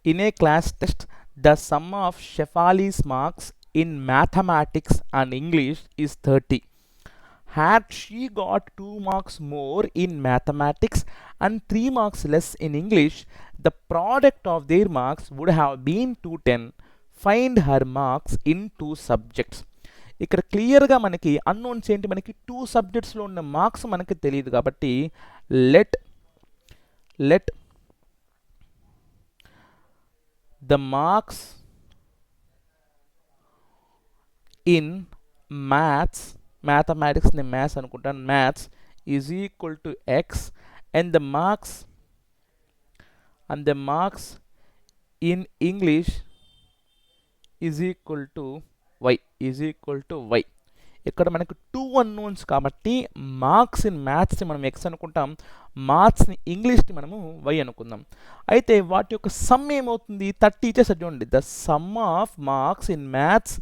In a class test, the sum of Shefali's marks in mathematics and English is 30. Had she got 2 marks more in mathematics and 3 marks less in English, the product of their marks would have been 210. Find her marks in 2 subjects. ఇక్కడ క్లియర్గా మనకి unknowns ఏంటి, మనకి 2 సబ్జెక్ట్స్లో ఉన్న marks మనకి తెలియదు కాబట్టి let the marks in mathematics ని maths అనుకుంటాను, maths is equal to x and the marks in English is equal to y. ఇక్కడ మనకు 2 అన్నోన్స్ కాబట్టి మార్క్స్ ఇన్ మ్యాథ్స్ని మనం x అనుకుంటాం, మార్క్స్ని ఇంగ్లీష్ని మనము y అనుకుందాం. అయితే వాటి యొక్క సమ్ ఏమవుతుంది, 30 ఇచ్చేసారు చూడండి. The sum of marks in maths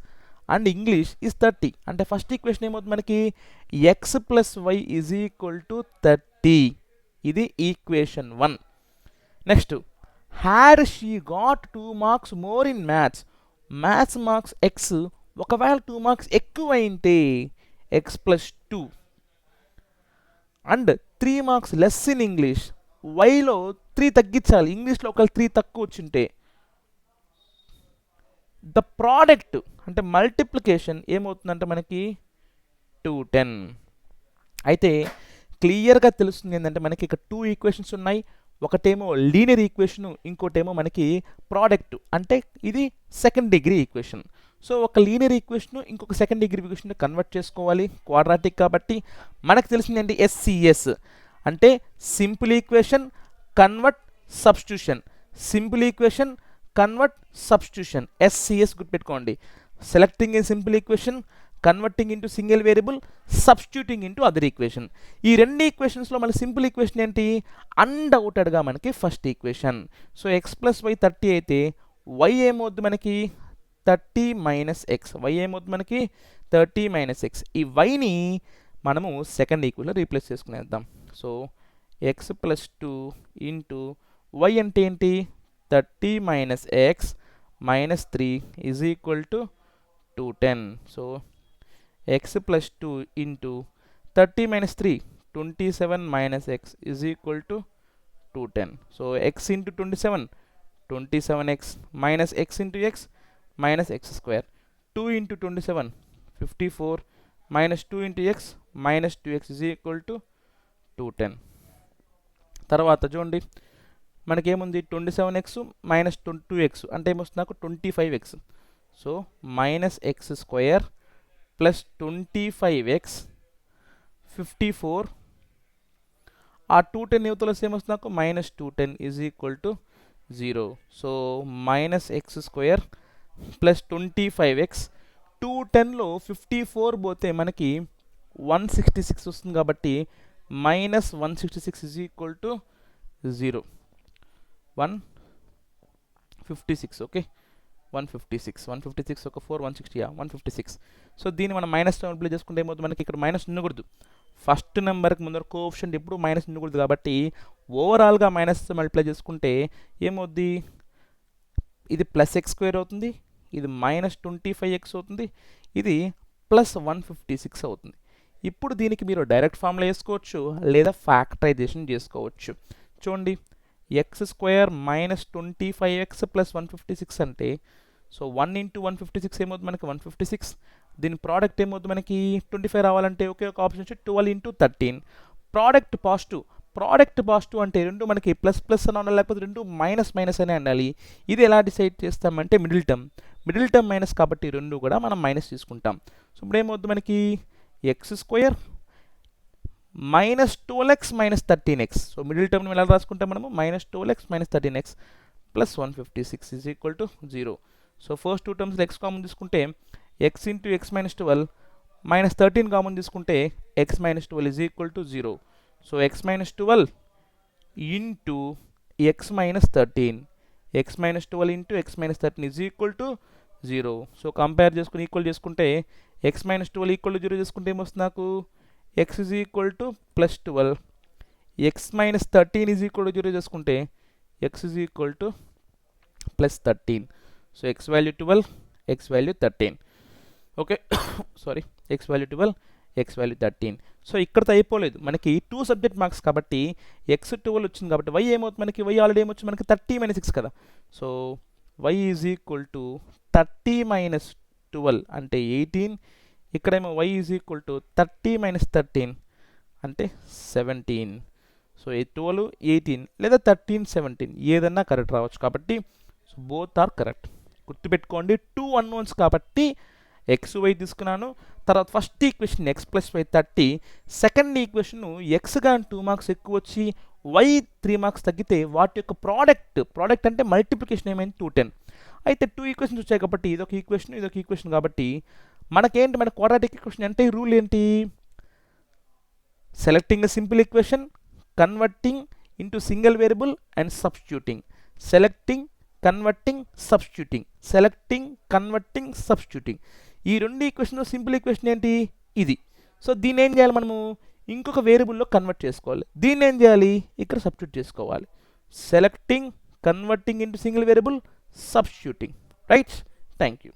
and English is 30. అంటే ఫస్ట్ ఈక్వేషన్ ఏమవుతుంది మనకి, x plus y is equal to 30. ఇది equation 1. Next, had she got 2 marks more in maths marks x, ఒకవేళ 2 మార్క్స్ ఎక్కువైంటే x plus 2 and 3 marks less in English, వైలో 3 తగ్గించాలి, ఇంగ్లీష్లో ఒకవేళ 3 తక్కువ వచ్చింటే ద ప్రోడక్ట్ అంటే మల్టిప్లికేషన్ ఏమవుతుందంటే మనకి 210. అయితే క్లియర్గా తెలుస్తుంది ఏంటంటే మనకి ఇక్కడ 2 ఈక్వేషన్స్ ఉన్నాయి, ఒకటేమో లీనియర్ ఈక్వేషను, ఇంకోటేమో మనకి ప్రోడక్ట్ అంటే ఇది సెకండ్ డిగ్రీ ఈక్వేషన్. సో ఒక లీనియర్ ఈక్వేషన్ ఇంకొక సెకండ్ డిగ్రీ ఈక్వేషన్ కన్వర్ట్ చేసుకోవాలి, క్వాడ్రాటిక్ కాబట్టి మనకు తెలిసింది SCS అంటే simple equation convert substitution, SCS గుర్తుపెట్టుకోండి. Selecting a simple equation, converting into single variable, substituting into other equation. ఈ రెండు ఈక్వేషన్స్లో మన సింపుల్ ఈక్వేషన్ ఏంటి, అన్డౌటెడ్గా మనకి first equation. So x plus y 30 అయితే y ఏమవుద్ది మనకి 30 మైనస్ ఎక్స్, మనకి 30 మైనస్ ఎక్స్. ఈ వైని మనము సెకండ్ ఈక్వేషన్లో రీప్లేస్ చేసుకునేద్దాం. So x plus 2 into y అంటే ఏంటి 30 minus x minus 3 is equal to 210. So x plus 2 into 30 minus 3 27 minus x is equal to 210. So x into 27x minus x into x minus x square, 2 into 27 54 minus 2 into x minus 2x is equal to 210. తర్వాత చూడండి మనకేముంది 27x minus 2x అంటే ఏమొస్తుంది నాకు 25x. So minus X square plus 25x 54, ఆ 210 యువతల same వస్తుంది నాకు minus 210 is equal to 0. So minus X square plus 25x, 210లో 54 పోతే మనకి 166 వస్తుంది కాబట్టి minus 166 is equal to 0. 156 okay, 156 ఒక 4 160 156. సో దీన్ని మనం మైనస్ మల్టిప్లై చేసుకుంటే ఏమవుతుంది మనకి ఇక్కడ మైనస్ ఉండకూడదు, ఫస్ట్ నెంబర్కి ముందర కోఎఫిషియంట్ ఎప్పుడు మైనస్ ఉండకూడదు కాబట్టి ఓవరాల్గా మైనస్ మల్టిప్లై చేసుకుంటే ఏమవుద్ది, ఇది ప్లస్ ఎక్స్ స్క్వేర్ అవుతుంది, ఇది మైనస్ 25x అవుతుంది, ఇది ప్లస్ 156 అవుతుంది. ఇప్పుడు దీనికి మీరు డైరెక్ట్ ఫార్ములా వేసుకోవచ్చు లేదా ఫ్యాక్టరైజేషన్ చేసుకోవచ్చు. చూడండి X square minus 25x plus 156 అంటే సో 1 ఇంటూ 156 ఏమవుతుంది మనకి 156, దీని ప్రోడక్ట్ ఏమవుతుంది మనకి 25 రావాలంటే ఒకే ఒక ఆప్షన్ వచ్చి 12 ఇంటూ 13. ప్రోడక్ట్ పాజిటివ్ అంటే రెండు మనకి ప్లస్ ప్లస్ అని ఉండాలి, లేకపోతే రెండు మైనస్ మైనస్ అనే ఉండాలి. ఇది ఎలా డిసైడ్ చేస్తామంటే మిడిల్ టర్మ్ మైనస్ కాబట్టి రెండు కూడా మనం మైనస్ తీసుకుంటాం. సో ఇప్పుడు ఏమవుతుంది మనకి x square minus 12x minus 13x. So middle టర్మ్ని ఎలా రాసుకుంటాం మనము minus 12x minus 13x plus 156 is equal to 0. So first 2 టర్మ్స్లో ఎక్స్ కామన్ తీసుకుంటే x into x minus 12 minus 13 common తీసుకుంటే x minus 12 is equal to 0. So x minus 12 into x minus 13, x minus 12 into x minus 13 is equal to 0. So compare చేసుకుని equal చేసుకుంటే X minus 12 equal to 0 చేసుకుంటే ఏమొస్తుంది నాకు X is equal to plus 12, X minus 13 is equal to 0 చేసుకుంటే X is equal to plus 13. So X value 12, X value 13. Okay sorry, X value 12, X value 13. So ఇక్కడతో అయిపోలేదు, మనకి 2 subject marks కాబట్టి X 12 వచ్చింది కాబట్టి వై ఏమవుతుంది మనకి, why already ఏమొచ్చింది మనకి 30 - 6 కదా. So y is equal to 30 - 12 అంటే 18. ఇక్కడేమో y ఈజ్ ఈక్వల్ టు 30 - 13 అంటే 17. సో 12, 18 లేదా 13, 17 ఏదన్నా కరెక్ట్ రావచ్చు కాబట్టి సో బోత్ ఆర్ కరెక్ట్. గుర్తుపెట్టుకోండి 2 అన్నోన్స్ కాబట్టి ఎక్స్ వై తీసుకున్నాను. తర్వాత first equation x plus y 30, second equation x కానీ 2 మార్క్స్ ఎక్కువ వచ్చి వై 3 మార్క్స్ తగ్గితే వాటి యొక్క ప్రోడక్ట్ అంటే మల్టిప్లికేషన్ ఏమైంది 210. అయితే 2 ఈక్వేషన్స్ వచ్చాయి కాబట్టి ఇదొక ఈక్వేషన్, ఇదొక ఈక్వేషన్ కాబట్టి మనకేంటి, మన క్వాడ్రాటిక్ ఈక్వేషన్ అంటే రూల్ ఏంటి, selecting a simple equation, converting into single variable and substituting. Selecting, converting, substituting, selecting, converting, substituting. ఈ రెండు ఈక్వేషన్ సింపుల్ ఈక్వేషన్ ఏంటి ఇది. సో దీన్ని ఏం చేయాలి, మనము ఇంకొక వేరియబుల్లో కన్వర్ట్ చేసుకోవాలి. దీన్ని ఏం చేయాలి, ఇక్కడ సబ్స్టిట్యూట్ చేసుకోవాలి. Selecting, converting into single variable, substituting. Right, thank you.